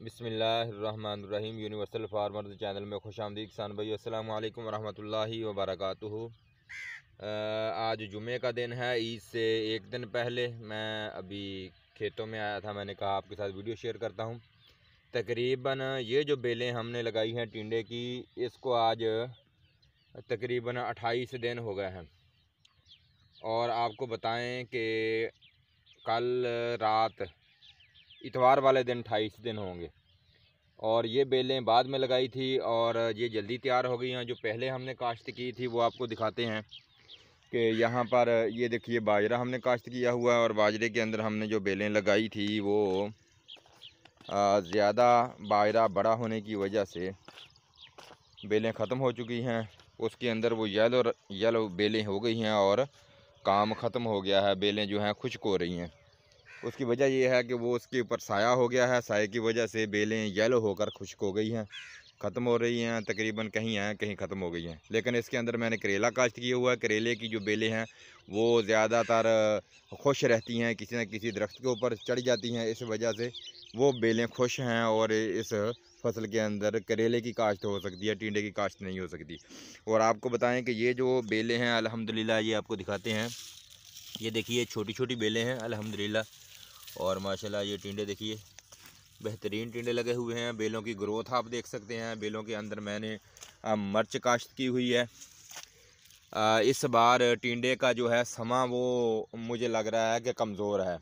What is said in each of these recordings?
बिस्मिल्लाहिर्रहमानिर्रहीम। Universal farmers channel में खुशामदीद किसान भाई, अस्सलाम वालेकुम वरहमतुल्लाहि वबरकातुहू। आज जुमे का दिन है। ईद से एक दिन पहले मैं अभी खेतों में आया था। मैंने कहा आपके साथ वीडियो शेयर करता हूँ। तकरीबन ये जो बेलें हमने लगाई हैं टिंडे की, इसको आज तकरीबन 28 दिन हो गए हैं। और आपको बताएं कि कल रात इतवार वाले दिन 28 दिन होंगे। और ये बेलें बाद में लगाई थी और ये जल्दी तैयार हो गई हैं। जो पहले हमने काश्त की थी वो आपको दिखाते हैं कि यहाँ पर ये देखिए बाजरा हमने काश्त किया हुआ है। और बाजरे के अंदर हमने जो बेलें लगाई थी वो ज़्यादा बाजरा बड़ा होने की वजह से बेलें ख़त्म हो चुकी हैं। उसके अंदर वो येलो बेलें हो गई हैं और काम ख़त्म हो गया है। बेलें जो हैं खुश्क हो रही हैं। उसकी वजह यह है कि वो उसके ऊपर साया हो गया है। साए की वजह से बेलें येलो होकर खुश्क हो गई हैं, ख़त्म हो रही हैं। तकरीबन कहीं हैं कहीं ख़त्म हो गई हैं। लेकिन इसके अंदर मैंने करेला काश्त किया हुआ है। करेले की जो बेलें हैं वो ज़्यादातर खुश रहती हैं, किसी न किसी दरख्त के ऊपर चढ़ जाती हैं। इस वजह से वो बेलें खुश हैं और इस फसल के अंदर करेले की काश्त हो सकती है, टिंडे की काश्त नहीं हो सकती। और आपको बताएं कि ये जो बेलें हैं अल्हम्दुलिल्लाह, ये आपको दिखाते हैं। ये देखिए छोटी छोटी बेलें हैं अल्हम्दुलिल्लाह। और माशाल्लाह ये टिंडे देखिए, बेहतरीन टिंडे लगे हुए हैं। बेलों की ग्रोथ आप देख सकते हैं। बेलों के अंदर मैंने मिर्च काश्त की हुई है। इस बार टिंडे का जो है समा वो मुझे लग रहा है कि कमज़ोर है।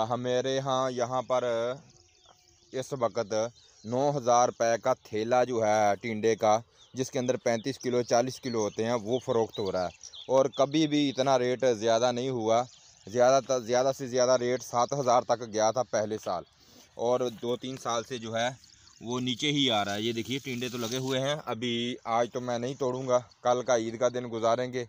हमारे यहाँ पर इस वक्त 9,000 रुपये का थैला जो है टिंडे का, जिसके अंदर 35 किलो 40 किलो होते हैं, वो फ़रोख्त हो रहा है। और कभी भी इतना रेट ज़्यादा नहीं हुआ। ज़्यादा से ज़्यादा रेट 7,000 तक गया था पहले साल, और 2-3 साल से जो है वो नीचे ही आ रहा है। ये देखिए टिंडे तो लगे हुए हैं। अभी आज तो मैं नहीं तोड़ूंगा, कल का ईद का दिन गुजारेंगे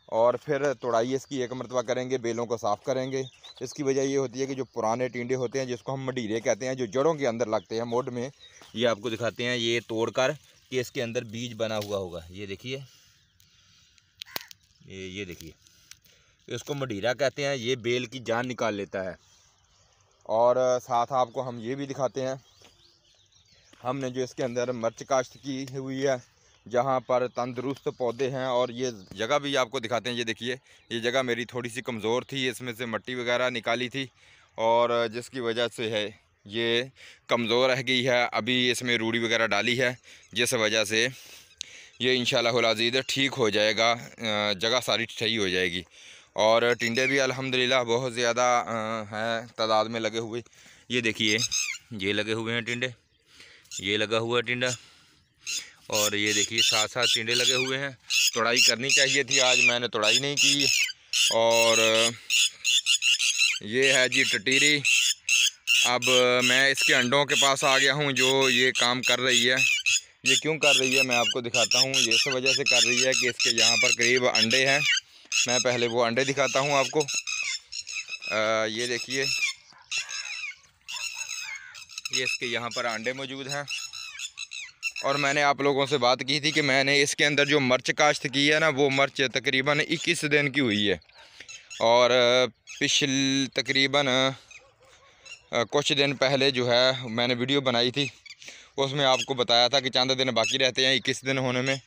और फिर तोड़ाई इसकी एक मरतबा करेंगे, बेलों को साफ़ करेंगे। इसकी वजह ये होती है कि जो पुराने टिंडे होते हैं, जिसको हम मडीरे कहते हैं, जो जड़ों के अंदर लगते हैं मोड में, ये आपको दिखाते हैं। ये तोड़कर कि इसके अंदर बीज बना हुआ होगा। ये देखिए, ये देखिए, इसको मडीरा कहते हैं। ये बेल की जान निकाल लेता है। और साथ आपको हम ये भी दिखाते हैं, हमने जो इसके अंदर मिर्च काश्त की हुई है, जहाँ पर तंदुरुस्त पौधे हैं। और ये जगह भी आपको दिखाते हैं। ये देखिए, ये जगह मेरी थोड़ी सी कमज़ोर थी, इसमें से मिट्टी वगैरह निकाली थी और जिसकी वजह से है ये कमज़ोर रह गई है। अभी इसमें रूढ़ी वगैरह डाली है, जिस वजह से ये इंशाअल्लाहुल अज़ीज़ ठीक हो जाएगा, जगह सारी सही हो जाएगी। और टिंडे भी अल्हम्दुलिल्लाह बहुत ज़्यादा हैं तादाद में लगे हुए। ये देखिए, ये लगे हुए हैं टिंडे, ये लगा हुआ है टिंडा, और ये देखिए साथ साथ टिंडे लगे हुए हैं। तोड़ाई करनी चाहिए थी, आज मैंने तोड़ाई नहीं की। और ये है जी टटीरी। अब मैं इसके अंडों के पास आ गया हूँ, जो ये काम कर रही है। ये क्यों कर रही है मैं आपको दिखाता हूँ। ये इस वजह से कर रही है कि इसके यहाँ पर करीब अंडे हैं। मैं पहले वो अंडे दिखाता हूँ आपको। ये देखिए, ये इसके यहाँ पर अंडे मौजूद हैं। और मैंने आप लोगों से बात की थी कि मैंने इसके अंदर जो मिर्च काश्त की है ना, वो मिर्च तकरीबन 21 दिन की हुई है। और पिछले तकरीबन कुछ दिन पहले जो है मैंने वीडियो बनाई थी, उसमें आपको बताया था कि चंद दिन बाकी रहते हैं 21 दिन होने में।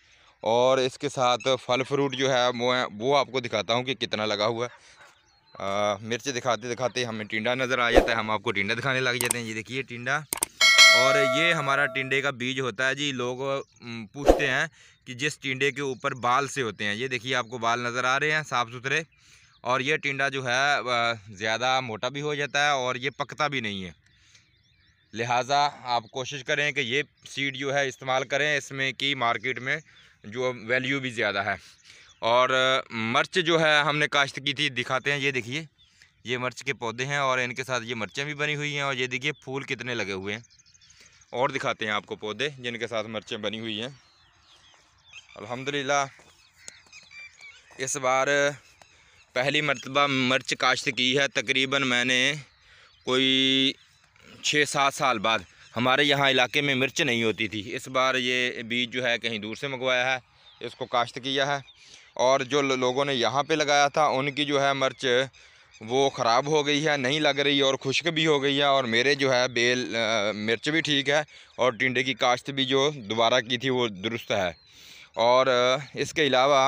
और इसके साथ फल फ्रूट जो है वो आपको दिखाता हूँ कि कितना लगा हुआ है। मिर्च दिखाते दिखाते हमें टिंडा नज़र आ जाता है, हम आपको टिंडा दिखाने लग जाते हैं। ये देखिए टिंडा, और ये हमारा टिंडे का बीज होता है जी। लोग पूछते हैं कि जिस टिंडे के ऊपर बाल से होते हैं, ये देखिए आपको बाल नज़र आ रहे हैं साफ़ सुथरे। और ये टिंडा जो है ज़्यादा मोटा भी हो जाता है और ये पकता भी नहीं है। लिहाजा आप कोशिश करें कि ये सीड जो है इस्तेमाल करें, इसमें की मार्केट में जो वैल्यू भी ज़्यादा है। और मिर्च जो है हमने काश्त की थी, दिखाते हैं। ये देखिए, ये मिर्च के पौधे हैं और इनके साथ ये मिर्चें भी बनी हुई हैं। और ये देखिए फूल कितने लगे हुए हैं। और दिखाते हैं आपको पौधे जिनके साथ मिर्चें बनी हुई हैं। अल्हम्दुलिल्लाह इस बार पहली मरतबा मिर्च काश्त की है। तकरीबन मैंने कोई 6-7 साल बाद, हमारे यहाँ इलाके में मिर्च नहीं होती थी। इस बार ये बीज जो है कहीं दूर से मंगवाया है, इसको काश्त किया है। और जो लोगों ने यहाँ पे लगाया था उनकी जो है मिर्च वो ख़राब हो गई है, नहीं लग रही और खुश्क भी हो गई है। और मेरे जो है बेल मिर्च भी ठीक है और टिंडे की काश्त भी जो दोबारा की थी वो दुरुस्त है। और इसके अलावा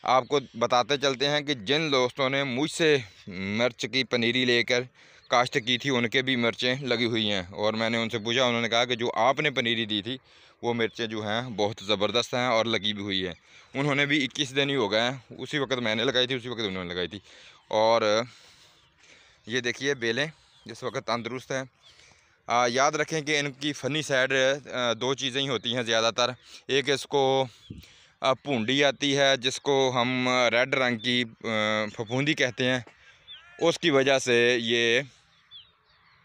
आपको बताते चलते हैं कि जिन दोस्तों ने मुझसे मिर्च की पनीरी लेकर काश्त की थी उनके भी मिर्चें लगी हुई हैं। और मैंने उनसे पूछा, उन्होंने कहा कि जो आपने पनीरी दी थी वो मिर्चें जो हैं बहुत ज़बरदस्त हैं और लगी भी हुई है। उन्होंने भी 21 दिन ही हो गए हैं, उसी वक्त मैंने लगाई थी, उसी वक्त उन्होंने लगाई थी। और ये देखिए बेलें जिस वक्त तंदुरुस्त हैं। याद रखें कि इनकी फ़नी साइड दो चीज़ें ही होती हैं ज़्यादातर। एक इसको पूंडी आती है जिसको हम रेड रंग की फफूंदी कहते हैं, उसकी वजह से ये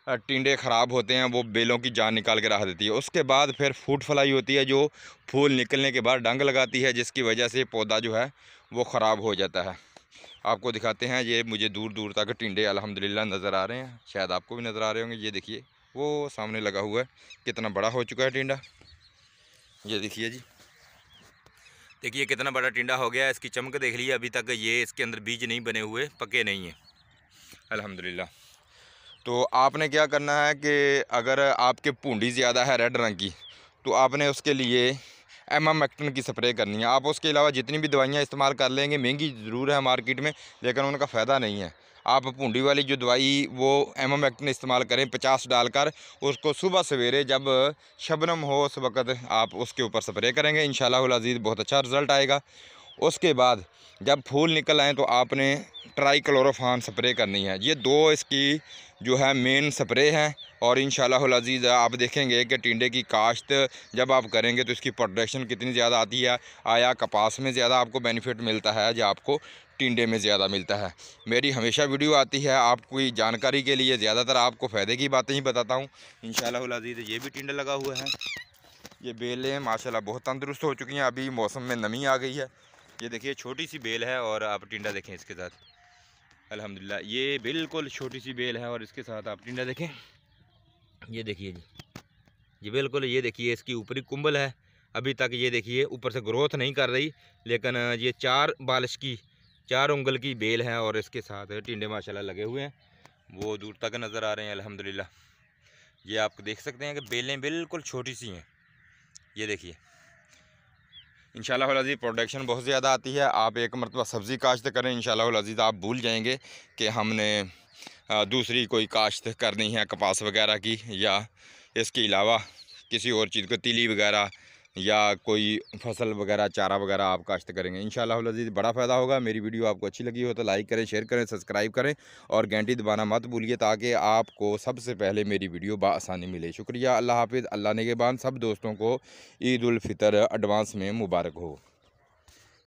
टिंडे ख़राब होते हैं, वो बेलों की जान निकाल के रख देती है। उसके बाद फिर फ्रूट फ्लाई होती है जो फूल निकलने के बाद डंग लगाती है, जिसकी वजह से पौधा जो है वो ख़राब हो जाता है। आपको दिखाते हैं, ये मुझे दूर दूर तक टिंडे अल्हम्दुलिल्लाह नज़र आ रहे हैं, शायद आपको भी नज़र आ रहे होंगे। ये देखिए वो सामने लगा हुआ है, कितना बड़ा हो चुका है टिंडा। ये देखिए जी, देखिए कितना बड़ा टिंडा हो गया है। इसकी चमक देख लीजिए, अभी तक ये इसके अंदर बीज नहीं बने हुए, पके नहीं हैं अल्हम्दुलिल्लाह। तो आपने क्या करना है कि अगर आपके पूंडी ज़्यादा है रेड रंग की, तो आपने उसके लिए एमामेक्टिन की स्प्रे करनी है। आप उसके अलावा जितनी भी दवाइयाँ इस्तेमाल कर लेंगे, महंगी ज़रूर है मार्केट में, लेकिन उनका फ़ायदा नहीं है। आप पूंडी वाली जो दवाई वो एमामेक्टिन इस्तेमाल करें 50 डालकर, उसको सुबह सवेरे जब शबनम हो उस वक़्त आप उसके ऊपर स्प्रे करेंगे, इंशाअल्लाहुल अज़ीज़ बहुत अच्छा रिज़ल्ट आएगा। उसके बाद जब फूल निकल आएँ तो आपने ट्राईक्लोरोफान स्प्रे करनी है। ये दो इसकी जो है मेन स्प्रे हैं। और इंशाअल्लाहुल अज़ीज़ आप देखेंगे कि टिंडे की काश्त जब आप करेंगे तो इसकी प्रोडक्शन कितनी ज़्यादा आती है। आया कपास में ज़्यादा आपको बेनिफिट मिलता है या आपको टिंडे में ज़्यादा मिलता है। मेरी हमेशा वीडियो आती है आपकी जानकारी के लिए, ज़्यादातर आपको फ़ायदे की बातें ही बताता हूँ इंशाअल्लाहुल अज़ीज़। ये भी टिंडे लगा हुआ है, ये बेलें माशाल्लाह बहुत तंदुरुस्त हो चुकी हैं। अभी मौसम में नमी आ गई है। ये देखिए छोटी सी बेल है और आप टिंडा देखें इसके साथ, अल्हम्दुलिल्लाह ये बिल्कुल छोटी सी बेल है और इसके साथ आप टिंडा देखें। ये देखिए जी बिल्कुल, ये देखिए इसकी ऊपरी कुंबल है, अभी तक ये देखिए ऊपर से ग्रोथ नहीं कर रही, लेकिन ये 4 बालिश की 4 उंगल की बेल है और इसके साथ टिंडे माशाल्लाह लगे हुए हैं, वो दूर तक नज़र आ रहे हैं अल्हम्दुलिल्लाह। ये आप देख सकते हैं कि बेलें बिल्कुल छोटी सी हैं। ये देखिए इंशाअल्लाहुल अज़ीज़ प्रोडक्शन बहुत ज़्यादा आती है। आप एक मरतबा सब्ज़ी काश्त करें, इंशाअल्लाहुल अज़ीज़ आप भूल जाएंगे कि हमने दूसरी कोई काश्त करनी है कपास वगैरह की, या इसके अलावा किसी और चीज़ को तिली वगैरह या कोई फसल वगैरह चारा वगैरह आप काश्त करेंगे, इंशाअल्लाहुल अज़ीज़ बड़ा फ़ायदा होगा। मेरी वीडियो आपको अच्छी लगी हो तो लाइक करें, शेयर करें, सब्सक्राइब करें और घंटी दबाना मत भूलिए, ताकि आपको सबसे पहले मेरी वीडियो बआसानी मिले। शुक्रिया, अल्लाह हाफिज़। अल्लाह नेगेबान। सब दोस्तों को ईद उल फितर एडवांस में मुबारक हो।